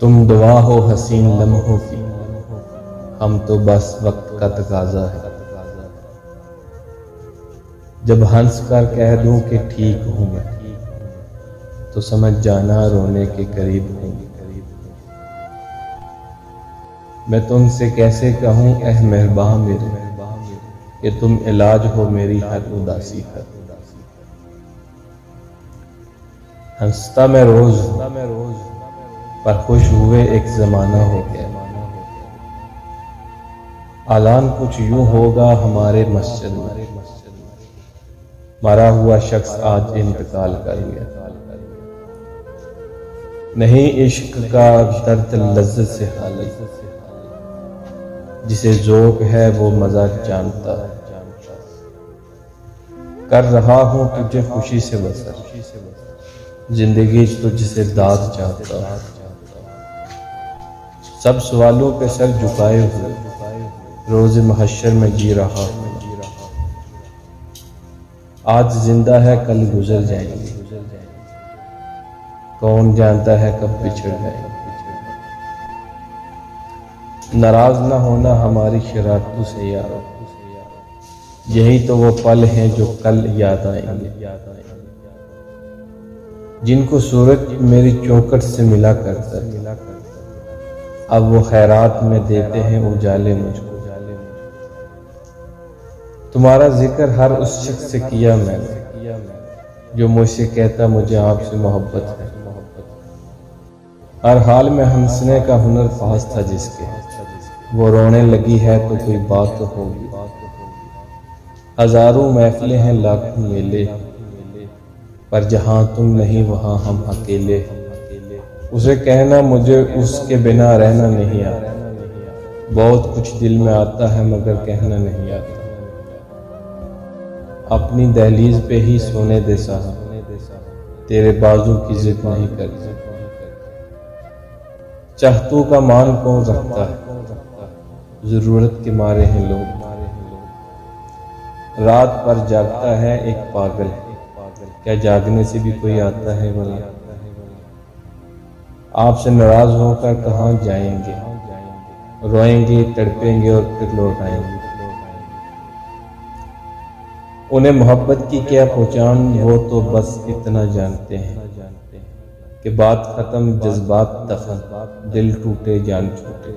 تم دعا ہو حسین لمحوں کی، ہم تو بس وقت کا تقاضا ہے۔ جب ہنس کر کہہ دوں کہ ٹھیک ہوں میں، تو سمجھ جانا رونے کے قریب ہوں۔ میں تم سے کیسے کہوں اے مہرباں میرے، کہ تم علاج ہو میری ہر اداسی کا۔ ہنستا میں روز ہوں، پر خوش ہوئے ایک زمانہ ہو گیا۔ اعلان کچھ یوں ہوگا ہمارے مسجد میں، مرا ہوا شخص آج انتقال کر گیا۔ نہیں عشق کا درد لذت سے خالی، جسے ذوق ہے وہ مزہ جانتا ہے۔ کر رہا ہوں تجھے خوشی سے بسر، زندگی تجھ سے داد چاہتا ہے۔ سب سوالوں پہ سر جھکائے ہوئے روز محشر میں جی رہا ہوں۔ آج زندہ ہے کل گزر جائیں گے، کون جانتا ہے کب بچھڑ جائیں گے۔ ناراض نہ ہونا ہماری شرارتوں سے یارو، یہی تو وہ پل ہیں جو کل یاد آئیں گے۔ جن کو سورج میری چوکھٹ سے ملا کرتا ہے، اب وہ خیرات میں دیتے ہیں اجالے مجھ کو۔ تمہارا ذکر ہر اس شخص سے کیا میں نے، جو مجھ سے کہتا مجھے آپ سے محبت ہے۔ ہر حال میں ہنسنے کا ہنر پاس تھا جس کے، وہ رونے لگی ہے تو کوئی بات تو ہوگی۔ ہزاروں محفلیں ہیں لاکھوں میلے، پر جہاں تم نہیں وہاں ہم اکیلے۔ اسے کہنا مجھے اس کے بنا رہنا نہیں آتا، بہت کچھ دل میں آتا ہے مگر کہنا نہیں آتا۔ اپنی دہلیز پہ ہی سونے دے صاحب، تیرے بازو کی ضد نہیں کرتی۔ چاہتوں کا مان کون رکھتا ہے، ضرورت کے مارے ہیں لوگ۔ رات پر جاگتا ہے ایک پاگل، کیا جاگنے سے بھی کوئی آتا ہے بھلا؟ آپ سے ناراض ہو کر کہاں جائیں گے، روئیں گے تڑپیں گے اور پھر لوٹ آئیں گے۔ انہیں محبت کی کیا پہچان، وہ تو بس اتنا جانتے ہیں کہ بات ختم جذبات دفن، دل ٹوٹے جان چھوٹے۔